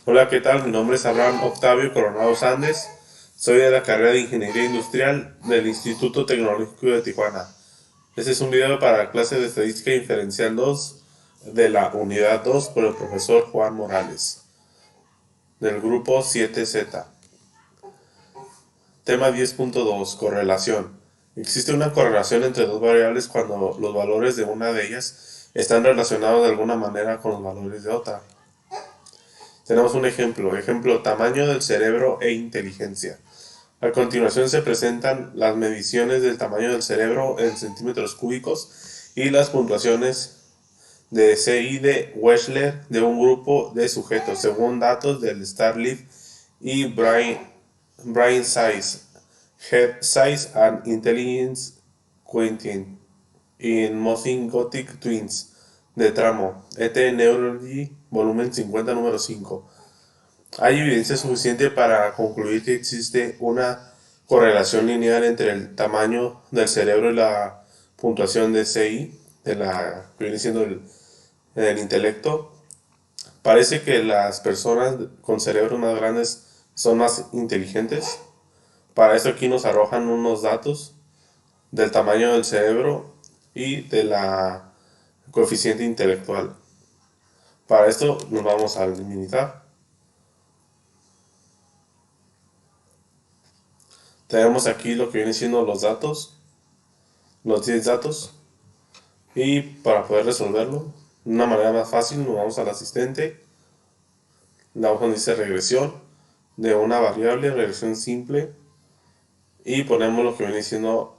Hola, ¿qué tal? Mi nombre es Abraham Octavio Coronado Sández. Soy de la carrera de Ingeniería Industrial del Instituto Tecnológico de Tijuana. Este es un video para la clase de Estadística Inferencial 2 de la Unidad 2 por el profesor Juan Morales, del grupo 7Z. Tema 10.2. Correlación. Existe una correlación entre dos variables cuando los valores de una de ellas están relacionados de alguna manera con los valores de otra. Tenemos un ejemplo, tamaño del cerebro e inteligencia. A continuación se presentan las mediciones del tamaño del cerebro en centímetros cúbicos y las puntuaciones de CI de Wechsler de un grupo de sujetos según datos del StarLeaf y Brain Size, Head Size and Intelligence Quotient in Mothing Gothic Twins de Tramo, ET Neurology, volumen 50, número 5. Hay evidencia suficiente para concluir que existe una correlación lineal entre el tamaño del cerebro y la puntuación de CI, de la que viene siendo el intelecto. Parece que las personas con cerebros más grandes son más inteligentes. Para eso aquí nos arrojan unos datos del tamaño del cerebro y de la coeficiente intelectual. Para esto nos vamos al Minitab. Tenemos aquí lo que viene siendo los 10 datos. Y para poder resolverlo de una manera más fácil, nos vamos al asistente, le damos donde dice regresión de una variable, regresión simple, y ponemos lo que viene siendo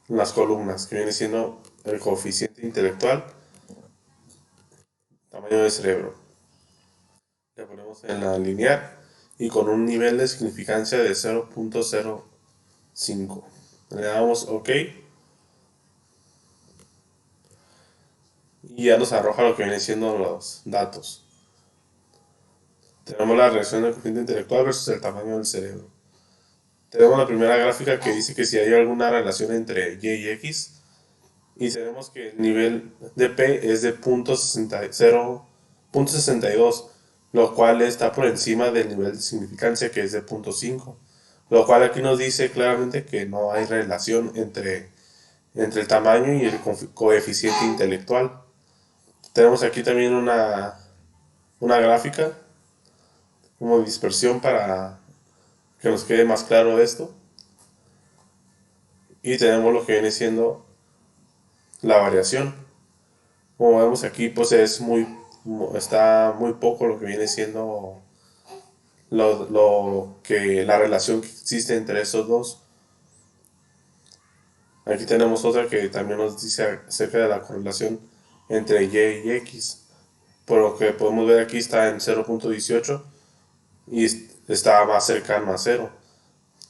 las columnas, que viene siendo el coeficiente intelectual, tamaño de cerebro. Le ponemos en la lineal y con un nivel de significancia de 0.05. Le damos OK y ya nos arroja lo que viene siendo los datos. Tenemos la reacción del coeficiente intelectual versus el tamaño del cerebro. Tenemos la primera gráfica que dice que si hay alguna relación entre y y x, y tenemos que el nivel de P es de 0.62, lo cual está por encima del nivel de significancia que es de 0.5, lo cual aquí nos dice claramente que no hay relación entre el tamaño y el coeficiente intelectual. Tenemos aquí también una gráfica como dispersión para que nos quede más claro esto. Y tenemos lo que viene siendo la variación. Como vemos aquí, pues está muy poco lo que viene siendo la relación que existe entre estos dos. Aquí tenemos otra que también nos dice acerca de la correlación entre y y x. Por lo que podemos ver aquí está en 0.18 y está más cercano a 0.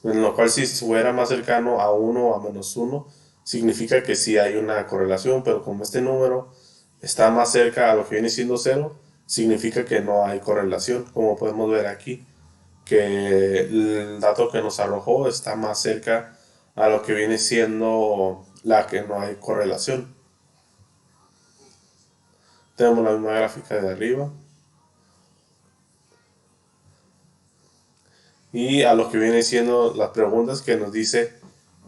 En lo cual si fuera más cercano a 1 o a -1, significa que sí hay una correlación, pero como este número está más cerca a lo que viene siendo 0, significa que no hay correlación, como podemos ver aquí, que el dato que nos arrojó está más cerca a lo que viene siendo la que no hay correlación. Tenemos la misma gráfica de arriba. Y a lo que viene siendo las preguntas que nos dice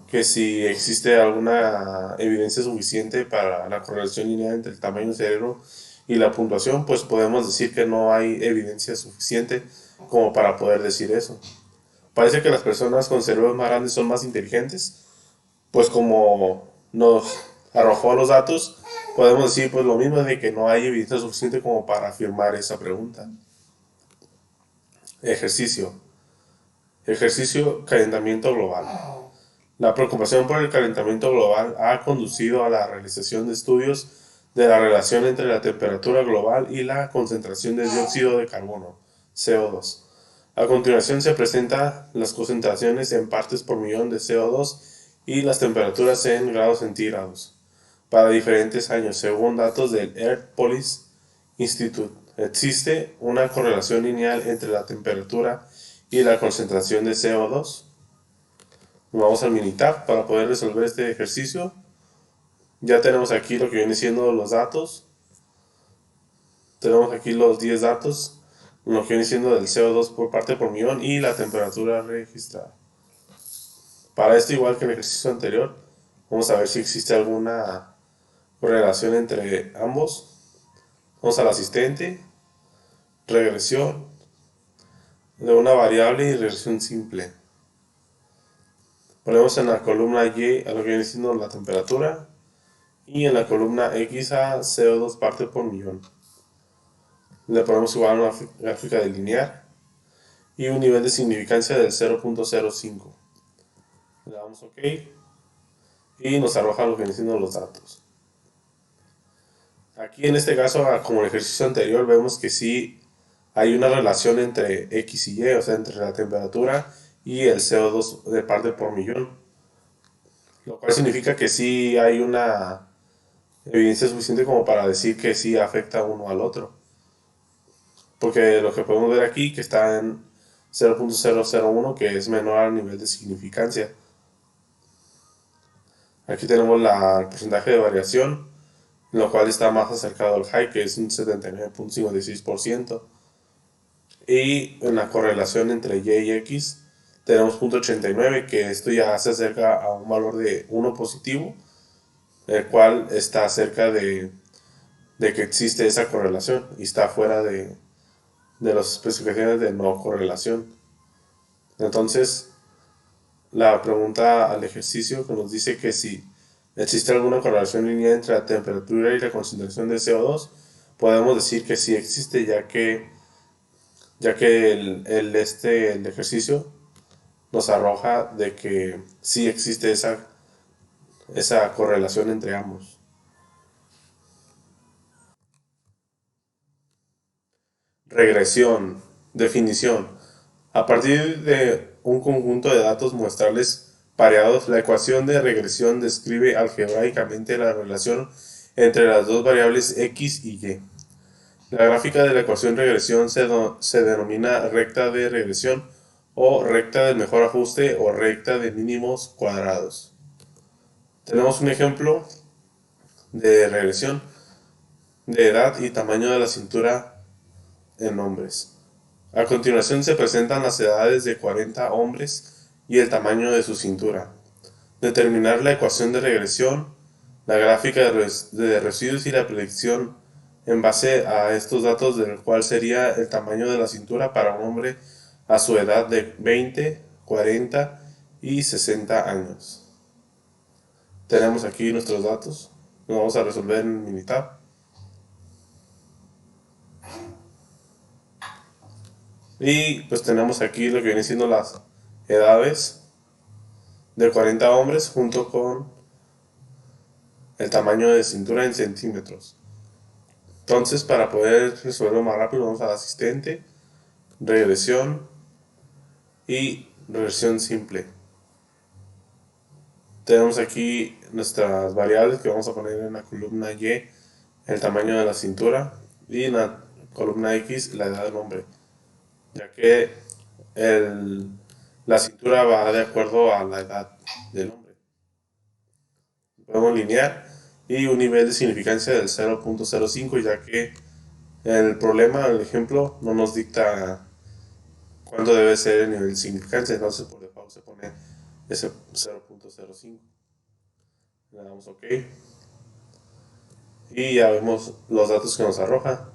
que si existe alguna evidencia suficiente para la correlación lineal entre el tamaño del cerebro y la puntuación, pues podemos decir que no hay evidencia suficiente como para poder decir eso. Parece que las personas con cerebros más grandes son más inteligentes, pues como nos arrojó los datos, podemos decir pues lo mismo de que no hay evidencia suficiente como para afirmar esa pregunta. Ejercicio. Ejercicio, calentamiento global. La preocupación por el calentamiento global ha conducido a la realización de estudios de la relación entre la temperatura global y la concentración de dióxido de carbono, CO2. A continuación se presentan las concentraciones en partes por millón de CO2 y las temperaturas en grados centígrados para diferentes años, según datos del Earth Policy Institute. ¿Existe una correlación lineal entre la temperatura y la concentración de CO2? Vamos al Minitab para poder resolver este ejercicio. Ya tenemos aquí lo que viene siendo los datos. Tenemos aquí los 10 datos lo que viene siendo del CO2 por parte por millón y la temperatura registrada. Para esto, igual que en el ejercicio anterior, vamos a ver si existe alguna relación entre ambos. Vamos al asistente, regresión de una variable y regresión simple. Ponemos en la columna Y a lo que viene siendo la temperatura y en la columna X a CO2 parte por millón. Le ponemos igual una gráfica de lineal y un nivel de significancia del 0.05. Le damos OK y nos arroja lo que vienen siendo los datos. Aquí en este caso, como en el ejercicio anterior, vemos que sí hay una relación entre X y Y, o sea, entre la temperatura y el CO2 de parte por millón. Lo cual significa que sí hay una evidencia suficiente como para decir que sí afecta uno al otro. Porque lo que podemos ver aquí, que está en 0.001, que es menor al nivel de significancia. Aquí tenemos el porcentaje de variación, lo cual está más acercado al high, que es un 79.56%. Y en la correlación entre Y y X tenemos 0.89, que esto ya se acerca a un valor de 1 positivo, el cual está cerca de que existe esa correlación y está fuera de las especificaciones de no correlación. Entonces, la pregunta al ejercicio que nos dice que si existe alguna correlación lineal entre la temperatura y la concentración de CO2, podemos decir que sí existe, ya que el ejercicio nos arroja de que sí existe esa correlación entre ambos. Regresión. Definición. A partir de un conjunto de datos muestrales pareados, la ecuación de regresión describe algebraicamente la relación entre las dos variables x y y. La gráfica de la ecuación regresión se denomina recta de regresión o recta del mejor ajuste o recta de mínimos cuadrados. Tenemos un ejemplo de regresión de edad y tamaño de la cintura en hombres. A continuación se presentan las edades de 40 hombres y el tamaño de su cintura. Determinar la ecuación de regresión, la gráfica de residuos y la predicción en base a estos datos, del cual sería el tamaño de la cintura para un hombre a su edad de 20, 40 y 60 años. Tenemos aquí nuestros datos. Los vamos a resolver en Minitab. Y pues tenemos aquí lo que viene siendo las edades de 40 hombres junto con el tamaño de cintura en centímetros. Entonces, para poder resolverlo más rápido, vamos al asistente, regresión y regresión simple. Tenemos aquí nuestras variables que vamos a poner en la columna Y, el tamaño de la cintura, y en la columna X, la edad del hombre, ya que la cintura va de acuerdo a la edad del hombre. Podemos linear y un nivel de significancia del 0.05, ya que el problema, el ejemplo, no nos dicta cuánto debe ser el nivel de significancia, entonces por default se pone ese 0.05. Le damos OK y ya vemos los datos que nos arroja.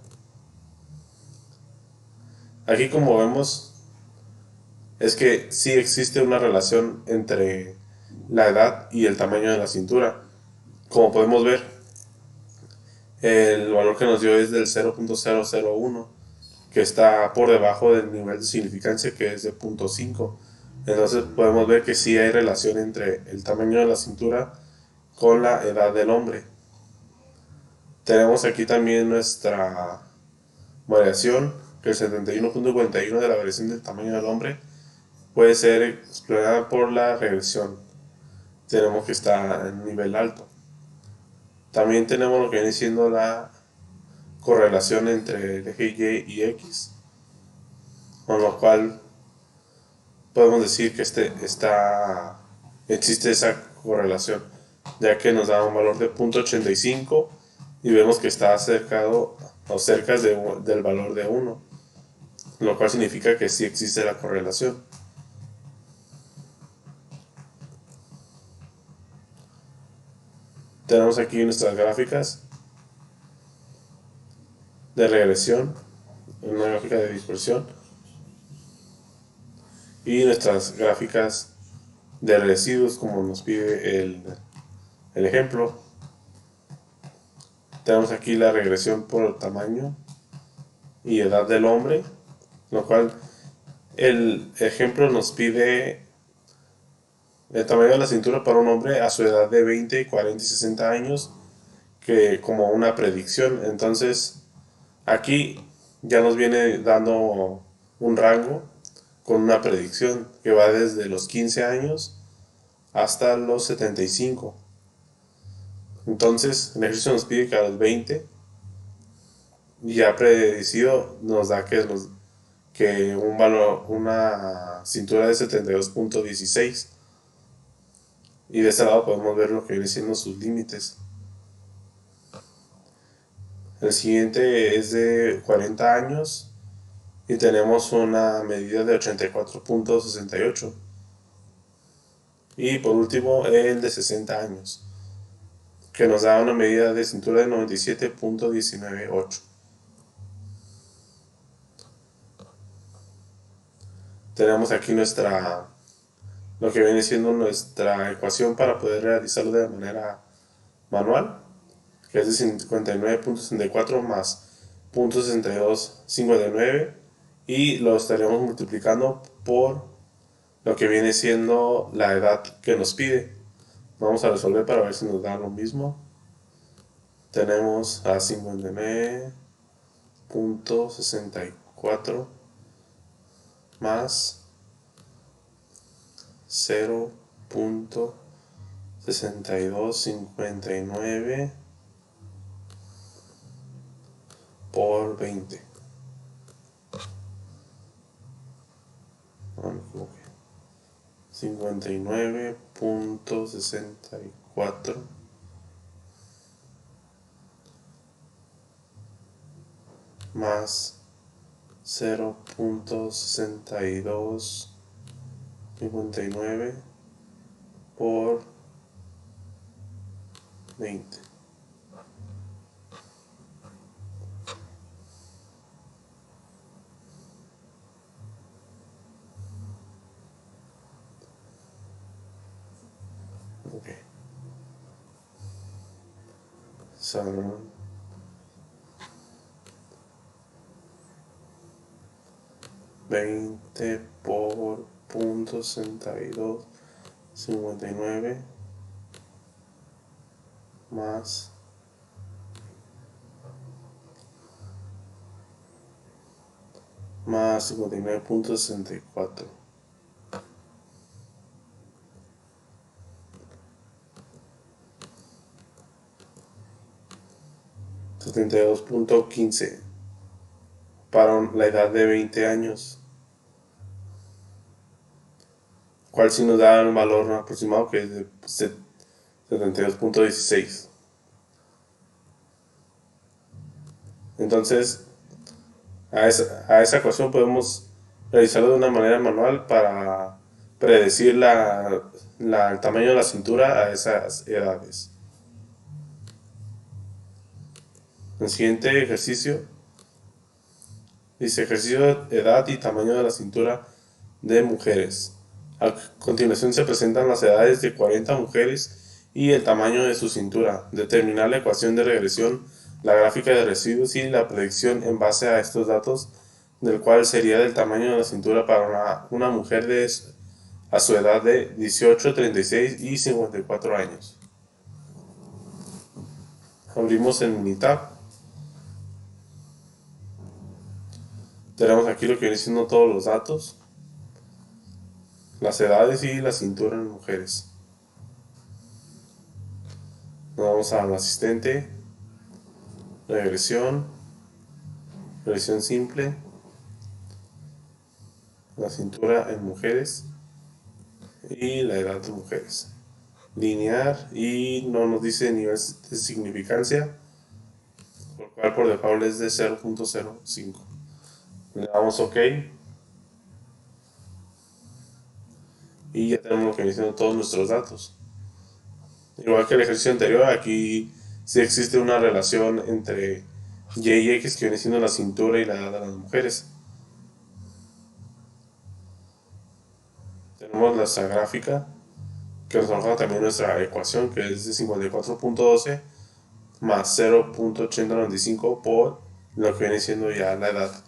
Aquí, como vemos, es que sí existe una relación entre la edad y el tamaño de la cintura. Como podemos ver, el valor que nos dio es del 0.001, que está por debajo del nivel de significancia, que es de 0.5. Entonces podemos ver que sí hay relación entre el tamaño de la cintura con la edad del hombre. Tenemos aquí también nuestra variación, que el 71.41 de la variación del tamaño del hombre puede ser explorada por la regresión. Tenemos que estar en nivel alto. También tenemos lo que viene siendo la correlación entre el eje Y y X, con lo cual podemos decir que existe esa correlación, ya que nos da un valor de 0.85 y vemos que está acercado o cerca del valor de 1. lo cual significa que sí existe la correlación. Tenemos aquí nuestras gráficas de regresión, una gráfica de dispersión y nuestras gráficas de residuos como nos pide el ejemplo. Tenemos aquí la regresión por tamaño y edad del hombre, lo cual el ejemplo nos pide el tamaño de la cintura para un hombre a su edad de 20, 40 y 60 años, que como una predicción. Entonces aquí ya nos viene dando un rango con una predicción que va desde los 15 años hasta los 75. Entonces el ejercicio nos pide que a los 20, ya predecido, nos da que un valor, una cintura de 72.16. Y de este lado podemos ver lo que viene siendo sus límites. El siguiente es de 40 años y tenemos una medida de 84.68. Y por último el de 60 años, que nos da una medida de cintura de 97.198. Tenemos aquí lo que viene siendo nuestra ecuación para poder realizarlo de manera manual, que es de 59.64 más 0.6259, y lo estaremos multiplicando por lo que viene siendo la edad que nos pide. Vamos a resolver para ver si nos da lo mismo. Tenemos a 59.64 más 0.6259 por 20. No me equivoqué. 59.64 más 0.6259 por 20. Ok. Son 20 por 0.6259 más 59.64. 72.15 para la edad de 20 años, cual sí nos da un valor aproximado que es de 72.16. Entonces a esa ecuación podemos realizarlo de una manera manual para predecir el tamaño de la cintura a esas edades. El siguiente ejercicio dice: ejercicio de edad y tamaño de la cintura de mujeres. A continuación se presentan las edades de 40 mujeres y el tamaño de su cintura. Determinar la ecuación de regresión, la gráfica de residuos y la predicción en base a estos datos, del cual sería del tamaño de la cintura para una mujer a su edad de 18, 36 y 54 años. Abrimos en Minitab. Tenemos aquí lo que viene siendo todos los datos, las edades y la cintura en mujeres. Nos vamos al asistente, regresión simple, la cintura en mujeres y la edad de mujeres. Lineal, y no nos dice nivel de significancia, por lo cual por default es de 0.05. Le damos OK y ya tenemos lo que viene siendo todos nuestros datos. Igual que el ejercicio anterior, aquí sí existe una relación entre Y y X, que viene siendo la cintura y la edad de las mujeres. Tenemos nuestra gráfica, que nos arroja también nuestra ecuación, que es de 54.12 más 0.8095 por lo que viene siendo ya la edad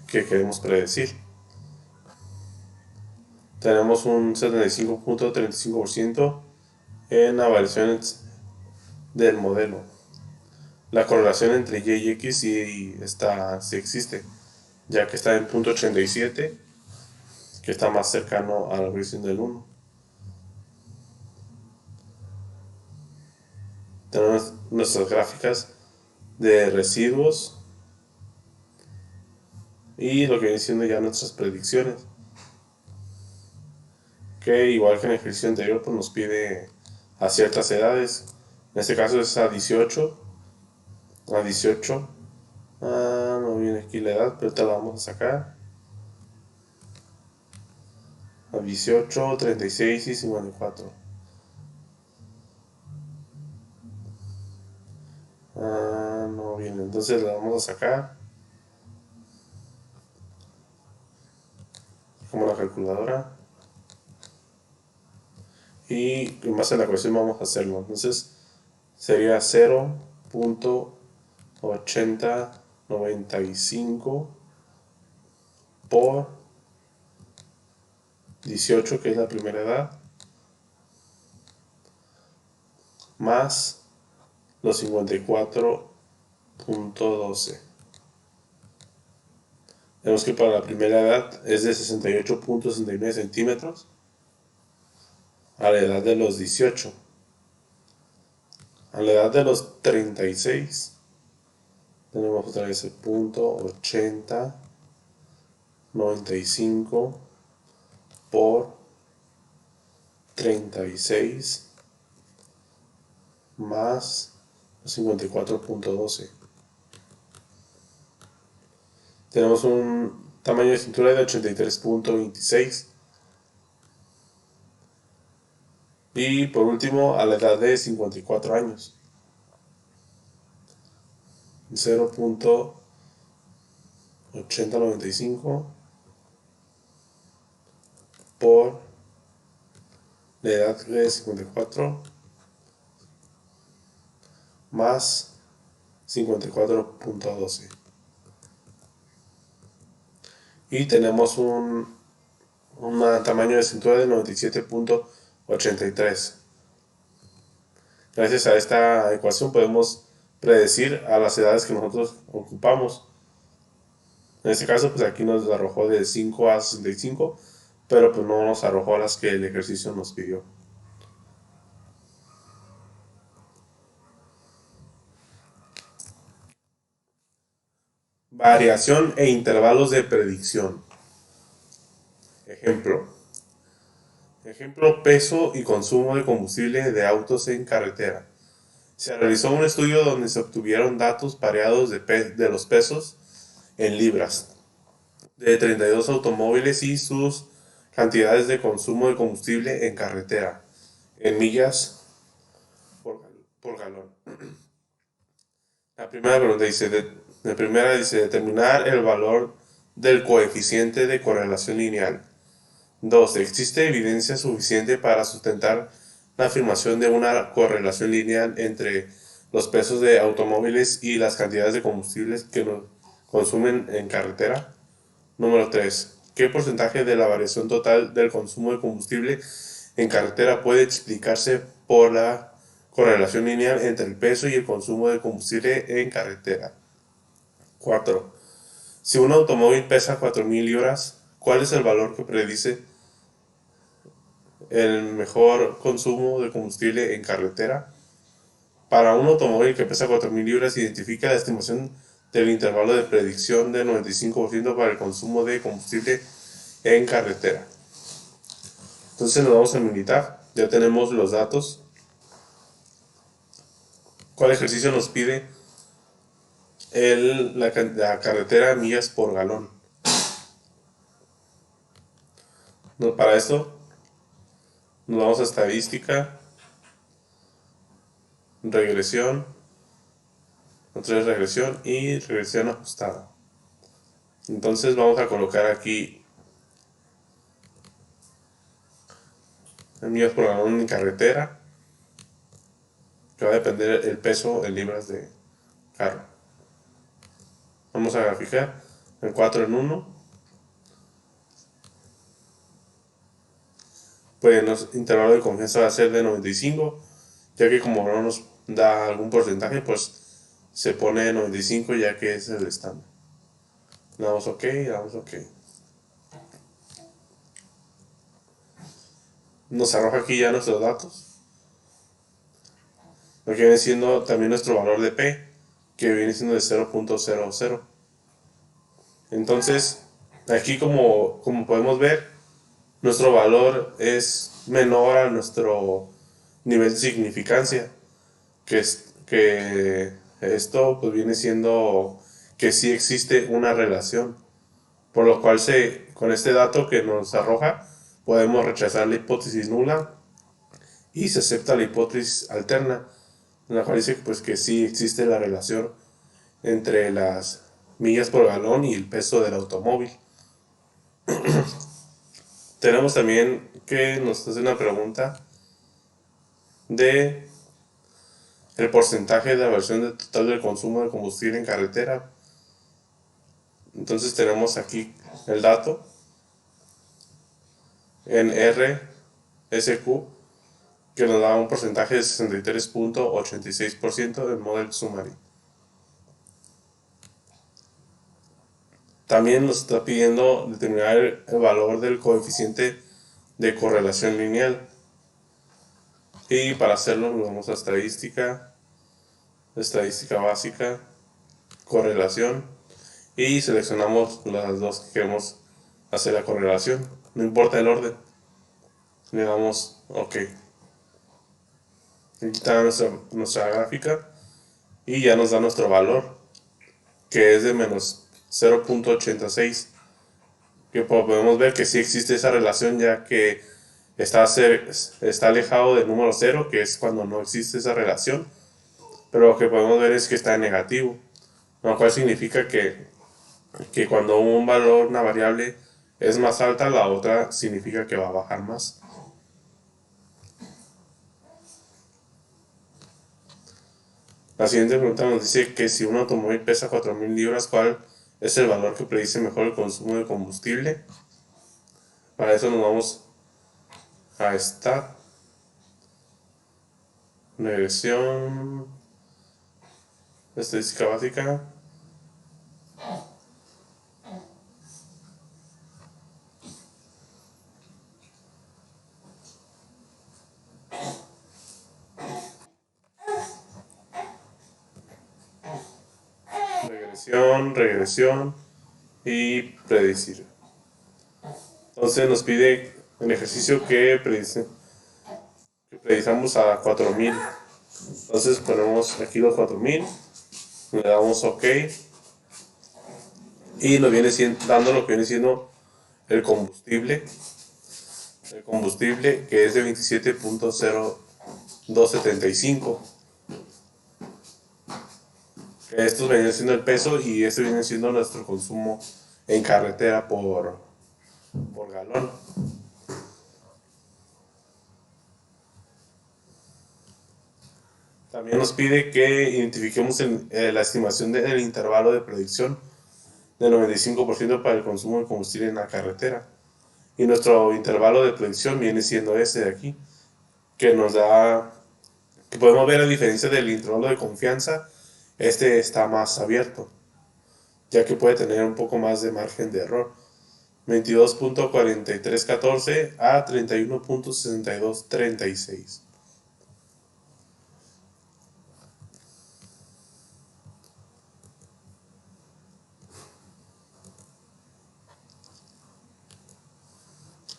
que queremos predecir. Tenemos un 75.35% en la variación del modelo. La correlación entre Y y X sí existe, ya que está en 0.87, que está más cercano a la variación del 1. Tenemos nuestras gráficas de residuos y lo que viene siendo ya nuestras predicciones, que igual que en el ejercicio anterior pues nos pide a ciertas edades. En este caso es a 18. No viene aquí la edad, pero ahorita la vamos a sacar. A 18, 36 y 54. No viene, entonces la vamos a sacar como la calculadora. Y en base a la ecuación vamos a hacerlo. Entonces sería 0.8095 por 18, que es la primera edad, más los 54.12. Vemos que para la primera edad es de 68.69 centímetros a la edad de los 18. A la edad de los 36 tenemos otra vez el punto 8095 por 36 más 54.12. Tenemos un tamaño de cintura de 83.26. Y por último, a la edad de 54 años, 0.8095 por la edad de 54 más 54.12. Y tenemos un tamaño de cintura de 97.83. Gracias a esta ecuación podemos predecir a las edades que nosotros ocupamos. En este caso, pues aquí nos arrojó de 5 a 65, pero pues no nos arrojó a las que el ejercicio nos pidió. Variación e intervalos de predicción. Ejemplo, peso y consumo de combustible de autos en carretera. Se realizó un estudio donde se obtuvieron datos variados de los pesos en libras de 32 automóviles y sus cantidades de consumo de combustible en carretera, en millas por galón. La primera dice determinar el valor del coeficiente de correlación lineal. 2. ¿Existe evidencia suficiente para sustentar la afirmación de una correlación lineal entre los pesos de automóviles y las cantidades de combustibles que consumen en carretera? Número 3. ¿Qué porcentaje de la variación total del consumo de combustible en carretera puede explicarse por la correlación lineal entre el peso y el consumo de combustible en carretera? 4. Si un automóvil pesa 4.000 libras, ¿cuál es el valor que predice el mejor consumo de combustible en carretera? Para un automóvil que pesa 4.000 libras, identifica la estimación del intervalo de predicción del 95% para el consumo de combustible en carretera. Entonces nos vamos a militar, ya tenemos los datos. ¿Cuál ejercicio nos pide la carretera millas por galón. Para esto nos vamos a estadística, regresión, otra vez regresión y regresión ajustada. Entonces vamos a colocar aquí millas por galón en carretera, que va a depender el peso en libras de carro. Vamos a graficar en 4 en 1. Pues el intervalo de confianza va a ser de 95, ya que como no nos da algún porcentaje, pues se pone 95 ya que es el estándar. Le damos OK, le damos OK. Nos arroja aquí ya nuestros datos. Lo que viene siendo también nuestro valor de P, que viene siendo de 0.00. Entonces, aquí como podemos ver, nuestro valor es menor a nuestro nivel de significancia, que esto pues viene siendo que sí existe una relación, por lo cual con este dato que nos arroja podemos rechazar la hipótesis nula y se acepta la hipótesis alterna, en la cual dice pues, que sí existe la relación entre las millas por galón y el peso del automóvil. Tenemos también que nos hace una pregunta de el porcentaje de la versión total del consumo de combustible en carretera. Entonces tenemos aquí el dato en RSQ, que nos da un porcentaje de 63.86% del Model Summary. También nos está pidiendo determinar el valor del coeficiente de correlación lineal. Y para hacerlo nos vamos a estadística básica, correlación, y seleccionamos las dos que queremos hacer la correlación, no importa el orden. Le damos OK. Aquí está nuestra gráfica y ya nos da nuestro valor, que es de menos 0.86, que podemos ver que sí existe esa relación, ya que está alejado del número 0, que es cuando no existe esa relación, pero lo que podemos ver es que está en negativo, lo cual significa que cuando una variable es más alta, la otra significa que va a bajar más. La siguiente pregunta nos dice que si un automóvil pesa 4.000 libras, ¿cuál es el valor que predice mejor el consumo de combustible? Para eso nos vamos a Stat, regresión, estadística básica, regresión y predecir. Entonces nos pide el ejercicio que predicamos a 4.000. Entonces ponemos aquí los 4.000, le damos OK y nos viene dando lo que viene siendo el combustible, que es de 27.0275. Esto viene siendo el peso y esto viene siendo nuestro consumo en carretera por galón. También nos pide que identifiquemos la estimación del intervalo de predicción del 95% para el consumo de combustible en la carretera. Y nuestro intervalo de predicción viene siendo este de aquí, que nos da, que podemos ver a diferencia del intervalo de confianza, este está más abierto, ya que puede tener un poco más de margen de error. 22.4314 a 31.6236.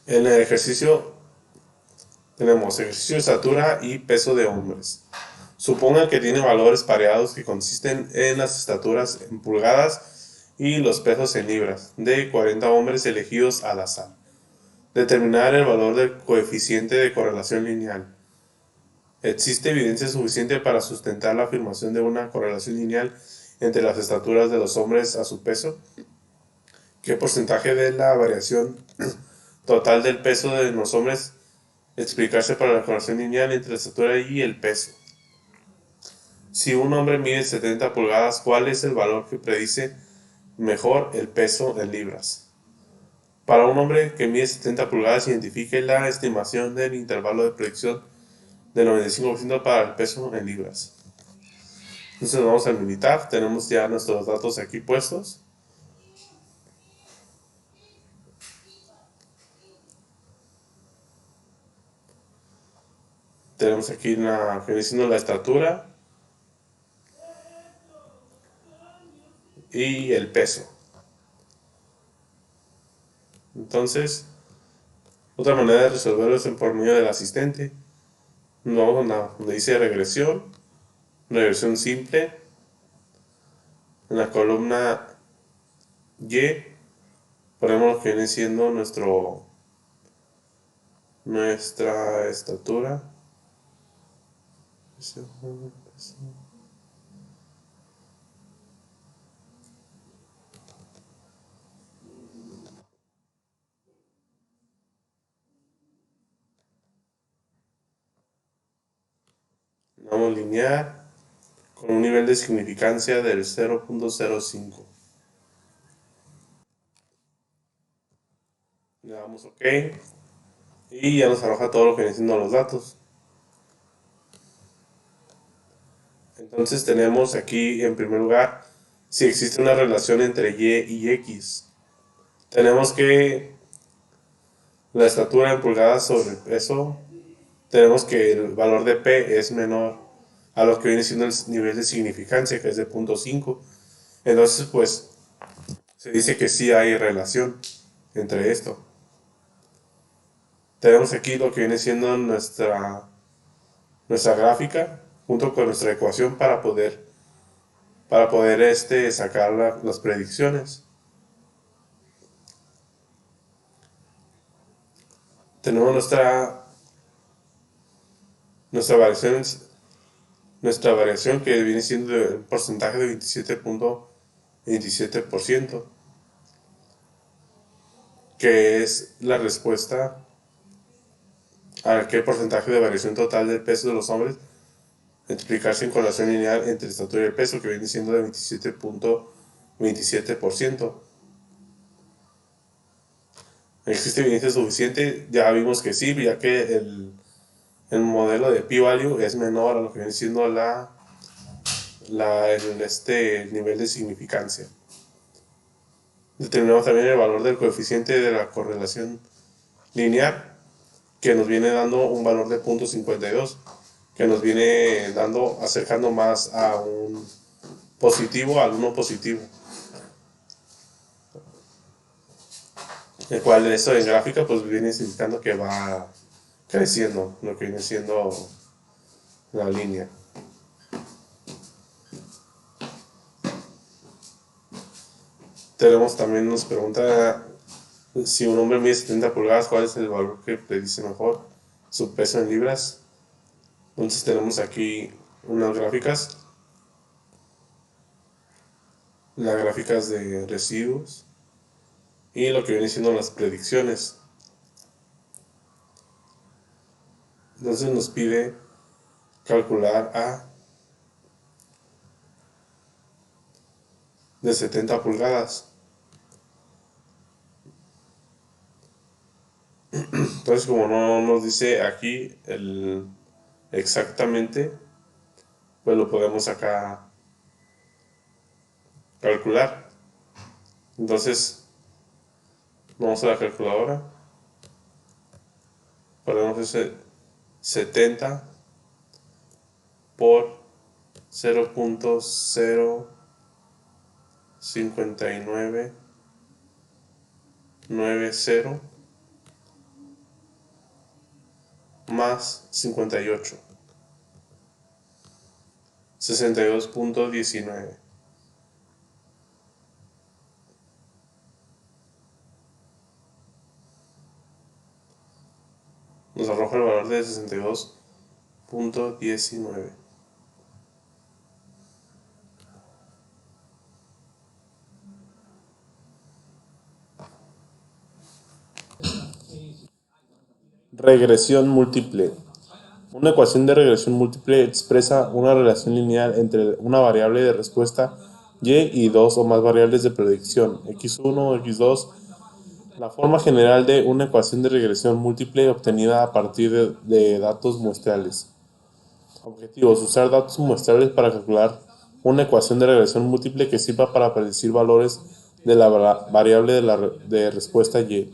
En el ejercicio tenemos ejercicio de estatura y peso de hombres. Supongan que tiene valores pareados que consisten en las estaturas en pulgadas y los pesos en libras de 40 hombres elegidos al azar. Determinar el valor del coeficiente de correlación lineal. ¿Existe evidencia suficiente para sustentar la afirmación de una correlación lineal entre las estaturas de los hombres a su peso? ¿Qué porcentaje de la variación total del peso de los hombres explicarse para la correlación lineal entre la estatura y el peso? Si un hombre mide 70 pulgadas, ¿cuál es el valor que predice mejor el peso en libras? Para un hombre que mide 70 pulgadas, identifique la estimación del intervalo de predicción del 95% para el peso en libras. Entonces vamos al militar, tenemos ya nuestros datos aquí puestos. Tenemos aquí que viene siendo la estatura y el peso. Entonces, otra manera de resolverlo es por medio del asistente. Vamos donde dice regresión simple. En la columna Y ponemos lo que viene siendo nuestra estatura. Vamos lineal con un nivel de significancia del 0.05. Le damos OK y ya nos arroja todo lo que viene siendo los datos. Entonces tenemos aquí en primer lugar si existe una relación entre Y y X. Tenemos que la estatura en pulgadas sobre el peso, tenemos que el valor de P es menor a lo que viene siendo el nivel de significancia, que es de 0.5. Entonces, pues, se dice que sí hay relación entre esto. Tenemos aquí lo que viene siendo nuestra gráfica junto con nuestra ecuación para poder sacar las predicciones. Tenemos nuestra variación, que viene siendo el porcentaje de 27.27%, que es la respuesta a qué porcentaje de variación total del peso de los hombres explicarse en correlación lineal entre estatura y el peso, que viene siendo de 27.27%. ¿Existe evidencia suficiente? Ya vimos que sí, ya que el modelo de p-value es menor a lo que viene siendo el nivel de significancia. Determinamos también el valor del coeficiente de la correlación lineal, que nos viene dando un valor de 0.52, que nos viene acercando más a un positivo, al 1 positivo. El cual esto en gráfica pues viene indicando que va creciendo lo que viene siendo la línea. Tenemos también, nos pregunta si un hombre mide 70 pulgadas, ¿cuál es el valor que predice mejor su peso en libras? Entonces tenemos aquí unas gráficas, las gráficas de residuos y lo que viene siendo las predicciones. Entonces nos pide calcular A de 70 pulgadas. Entonces, como no nos dice aquí exactamente, pues lo podemos acá calcular. Entonces, vamos a la calculadora. Ponemos ese 70 por 0.05990 más 58. 62.19. Nos arroja el valor de 62.19. Regresión múltiple. Una ecuación de regresión múltiple expresa una relación lineal entre una variable de respuesta y dos o más variables de predicción, x1 o x2. La forma general de una ecuación de regresión múltiple obtenida a partir de datos muestrales. Objetivos: usar datos muestrales para calcular una ecuación de regresión múltiple que sirva para predecir valores de la variable de respuesta y.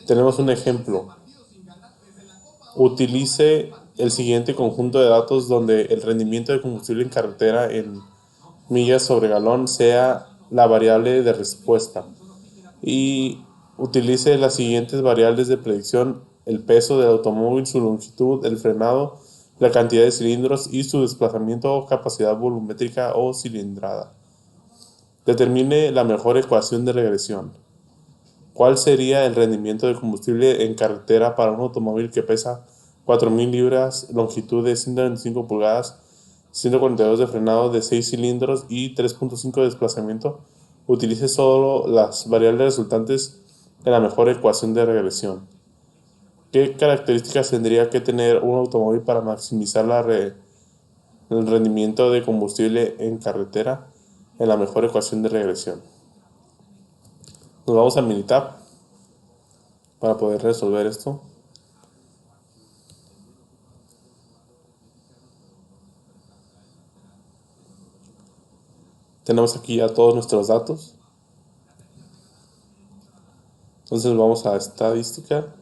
Tenemos un ejemplo. Utilice el siguiente conjunto de datos donde el rendimiento de combustible en carretera en millas sobre galón sea la variable de respuesta. Y utilice las siguientes variables de predicción: el peso del automóvil, su longitud, el frenado, la cantidad de cilindros y su desplazamiento o capacidad volumétrica o cilindrada. Determine la mejor ecuación de regresión. ¿Cuál sería el rendimiento de combustible en carretera para un automóvil que pesa 4.000 libras, longitud de 125 pulgadas, 142 de frenado, de 6 cilindros y 3.5 de desplazamiento? Utilice solo las variables resultantes de la mejor ecuación de regresión. ¿Qué características tendría que tener un automóvil para maximizar el rendimiento de combustible en carretera en la mejor ecuación de regresión? Nos vamos a Minitab para poder resolver esto. Tenemos aquí ya todos nuestros datos. Entonces vamos a estadística,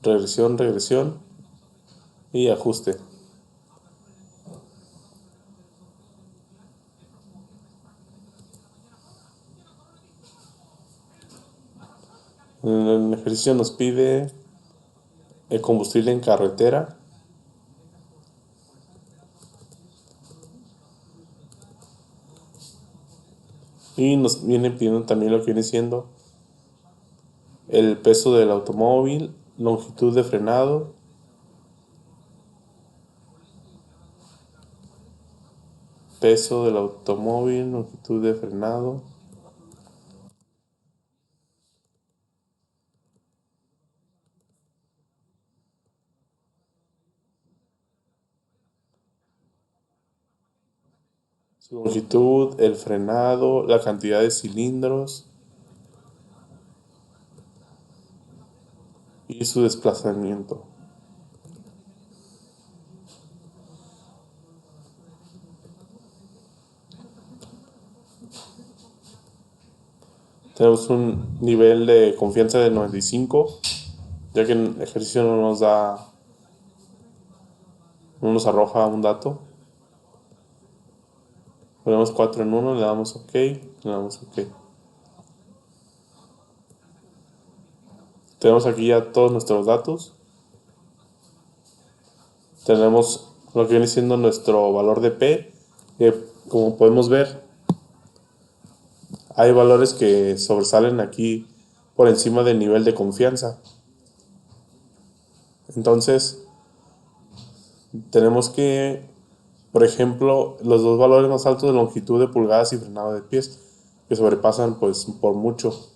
regresión y ajuste. En el ejercicio nos pide el combustible en carretera. Y nos viene pidiendo también lo que viene siendo el peso del automóvil, longitud de frenado, peso del automóvil, longitud de frenado, su longitud, el frenado, la cantidad de cilindros y su desplazamiento. Tenemos un nivel de confianza del 95, ya que el ejercicio no nos arroja un dato. Ponemos 4 en 1, le damos OK, Tenemos aquí ya todos nuestros datos. Tenemos lo que viene siendo nuestro valor de P. Como podemos ver, hay valores que sobresalen aquí por encima del nivel de confianza. Entonces, tenemos que, por ejemplo, los dos valores más altos de longitud de pulgadas y frenado de pies, que sobrepasan pues por mucho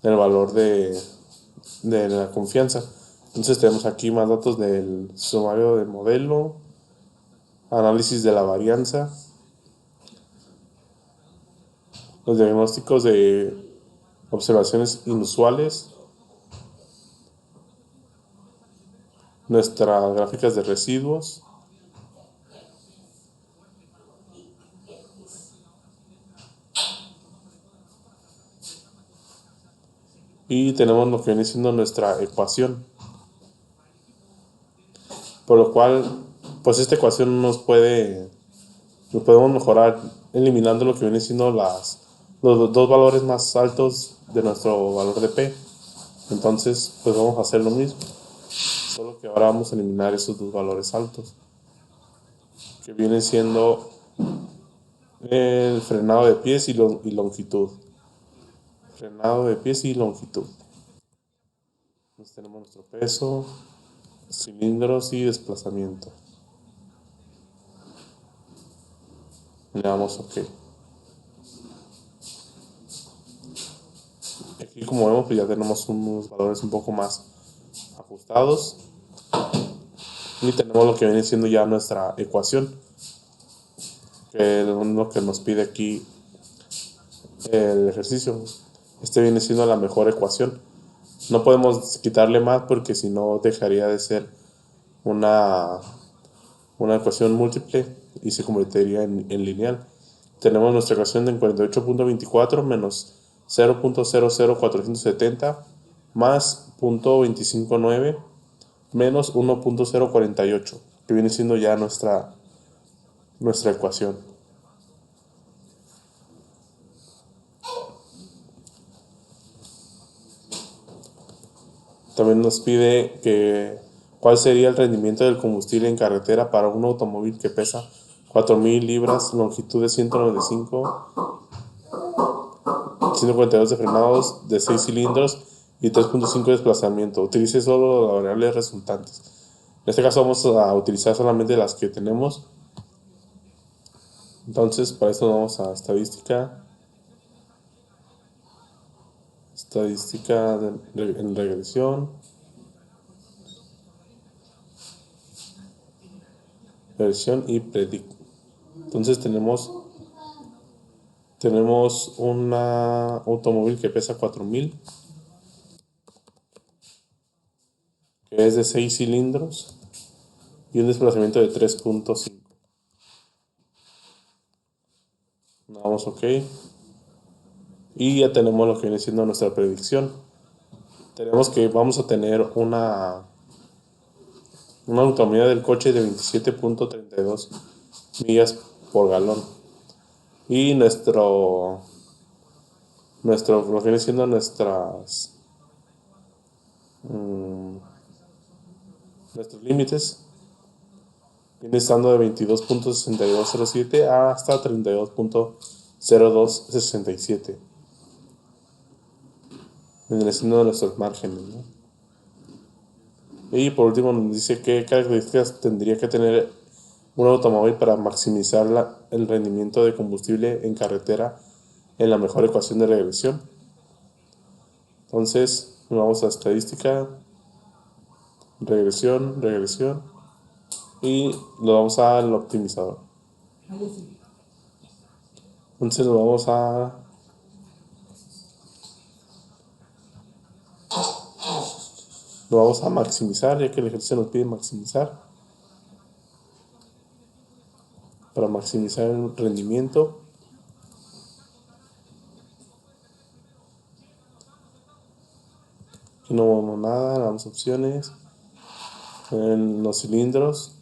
el valor de la confianza. Entonces tenemos aquí más datos del sumario de modelo, análisis de la varianza, los diagnósticos de observaciones inusuales, nuestras gráficas de residuos, y tenemos lo que viene siendo nuestra ecuación, por lo cual pues esta ecuación nos podemos mejorar eliminando lo que viene siendo los dos valores más altos de nuestro valor de P. Entonces pues vamos a hacer lo mismo, solo que ahora vamos a eliminar esos dos valores altos. que viene siendo el frenado de pies y longitud. Frenado de pies y longitud. Entonces tenemos nuestro peso, cilindros y desplazamiento. Le damos OK. Aquí, como vemos, pues ya tenemos unos valores un poco más ajustados. Y tenemos lo que viene siendo ya nuestra ecuación, que es lo que nos pide aquí el ejercicio. Este viene siendo la mejor ecuación. No podemos quitarle más porque si no dejaría de ser una ecuación múltiple y se convertiría en lineal. Tenemos nuestra ecuación en 48.24 menos 0.00470 más 0.259 menos 1.048, que viene siendo ya nuestra ecuación. También nos pide que cuál sería el rendimiento del combustible en carretera para un automóvil que pesa 4.000 libras, longitud de 195, 142 de frenados, de 6 cilindros y 3.5 de desplazamiento. Utilice solo las variables resultantes. En este caso vamos a utilizar solamente las que tenemos. Entonces, para esto vamos a estadística en regresión, y predict. Entonces tenemos un automóvil que pesa 4.000, que es de 6 cilindros y un desplazamiento de 3.5. Damos OK. Y ya tenemos lo que viene siendo nuestra predicción. Tenemos que vamos a tener una autonomía del coche de 27.32 millas por galón. Y lo que viene siendo nuestros límites viene estando de 22.6207 hasta 32.0267. Viene siendo nuestros márgenes, ¿no? Y por último nos dice qué características tendría que tener un automóvil para maximizar el rendimiento de combustible en carretera en la mejor ecuación de regresión. Entonces vamos a estadística, regresión y lo vamos al optimizador. Entonces lo vamos a maximizar, ya que el ejercicio nos pide maximizar, para maximizar el rendimiento. Aquí no vamos nada, damos opciones. En los cilindros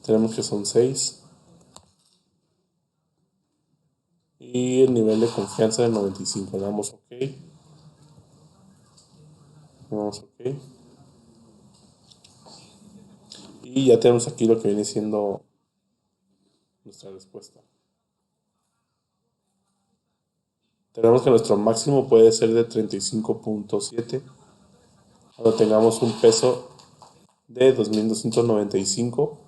tenemos que son 6 y el nivel de confianza del 95. Le damos OK. Y ya tenemos aquí lo que viene siendo nuestra respuesta. Tenemos que nuestro máximo puede ser de 35.7 cuando tengamos un peso de 2.295,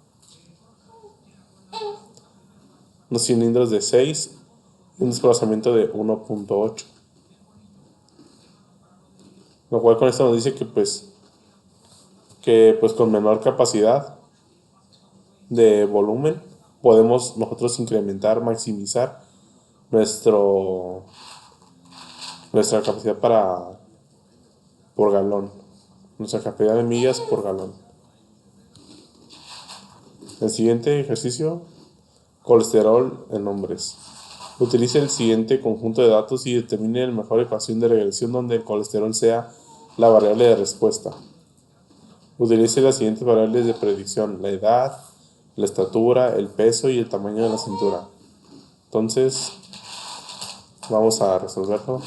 unos cilindros de 6 y un desplazamiento de 1.8. Lo cual con esto nos dice que con menor capacidad de volumen podemos nosotros incrementar, maximizar nuestra capacidad por galón, nuestra capacidad de millas por galón. El siguiente ejercicio, colesterol en hombres. Utilice el siguiente conjunto de datos y determine la mejor ecuación de regresión donde el colesterol sea la variable de respuesta. Utilice las siguientes variables de predicción: la edad, la estatura, el peso y el tamaño de la cintura. Entonces, vamos a resolverlo.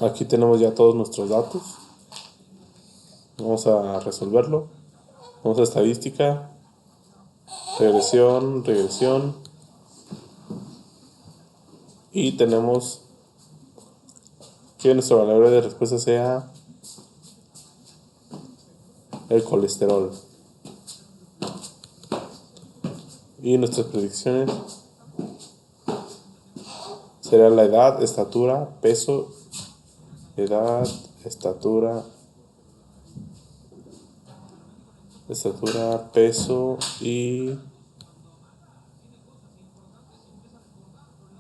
Aquí tenemos ya todos nuestros datos. Vamos a resolverlo. Vamos a estadística, regresión, regresión. Y tenemos que nuestra variable de respuesta sea el colesterol. Y nuestras predicciones serían la edad, estatura, peso, edad, estatura, peso y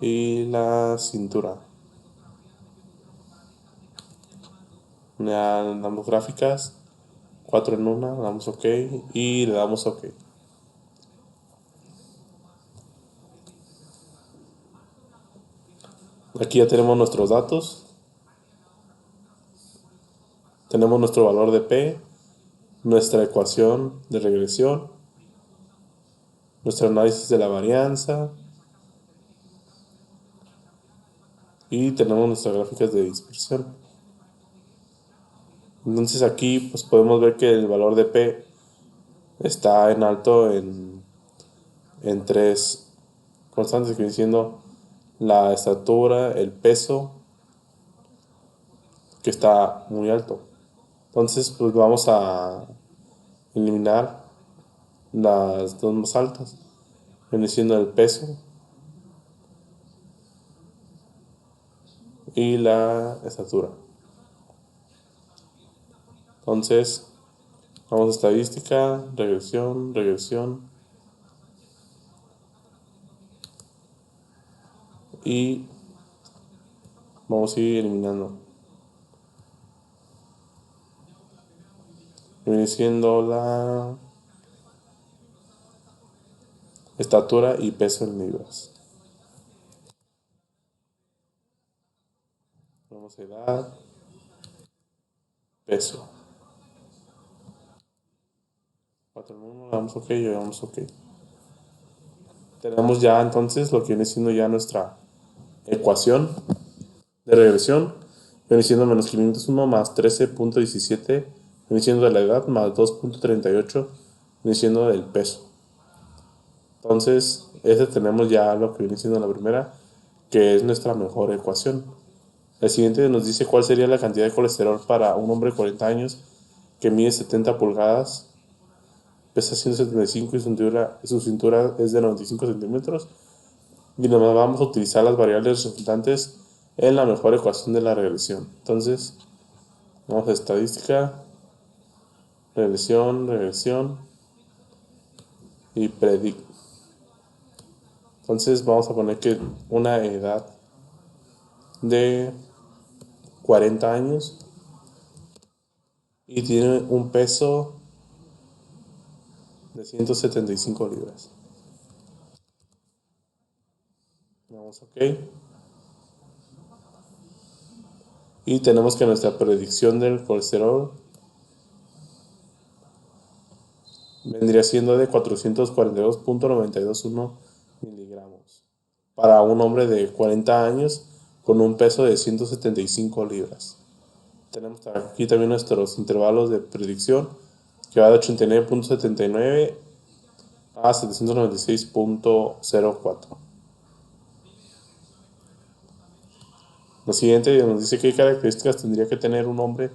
la cintura. Ya le damos gráficas, 4 en una, le damos OK y le damos OK. Aquí ya tenemos nuestros datos. Tenemos nuestro valor de P, nuestra ecuación de regresión, nuestro análisis de la varianza y tenemos nuestras gráficas de dispersión. Entonces aquí pues podemos ver que el valor de P está en alto en tres constantes, que viene siendo la estatura, el peso, que está muy alto. Entonces pues vamos a eliminar las dos más altas, viene siendo el peso y la estatura. Entonces vamos a estadística, regresión, regresión y vamos a ir eliminando. Viene siendo la estatura y peso en libras. Vamos a edad, peso. 4 en 1, le damos OK y le damos OK. Tenemos ya entonces lo que viene siendo ya nuestra ecuación de regresión. Viene siendo menos 501 más 13.17, viene siendo de la edad, más 2.38, viene siendo del peso. Entonces, tenemos ya lo que viene siendo la primera, que es nuestra mejor ecuación. El siguiente nos dice cuál sería la cantidad de colesterol para un hombre de 40 años que mide 70 pulgadas, pesa 175 y su cintura es de 95 centímetros. Y nomás vamos a utilizar las variables resultantes en la mejor ecuación de la regresión. Entonces, vamos a estadística, regresión, regresión y predict. Entonces vamos a poner que una edad de 40 años y tiene un peso de 175 libras. Vamos OK. Y tenemos que nuestra predicción del colesterol vendría siendo de 442.921 miligramos para un hombre de 40 años con un peso de 175 libras. Tenemos aquí también nuestros intervalos de predicción, que va de 89.79 a 796.04. Lo siguiente nos dice qué características tendría que tener un hombre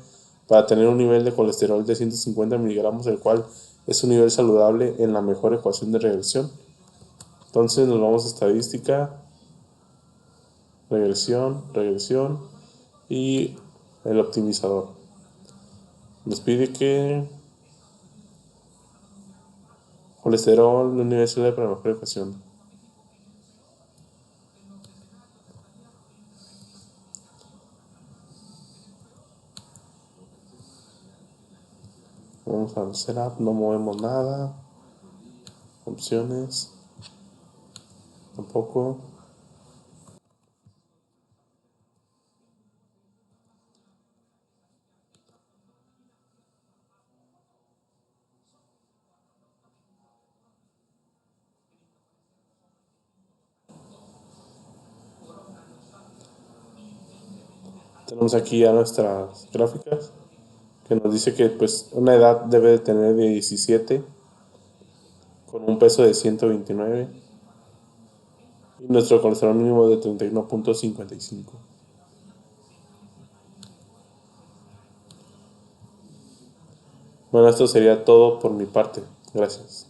para tener un nivel de colesterol de 150 miligramos, el cual es un nivel saludable en la mejor ecuación de regresión. Entonces nos vamos a estadística, regresión, regresión y el optimizador. Nos pide que colesterol, un nivel saludable para la mejor ecuación. Vamos al setup, no movemos nada. Opciones, tampoco. Tenemos aquí ya nuestras gráficas que nos dice que pues una edad debe de tener de 17 con un peso de 129 y nuestro colesterol mínimo de 31,55. Bueno, esto sería todo por mi parte. Gracias.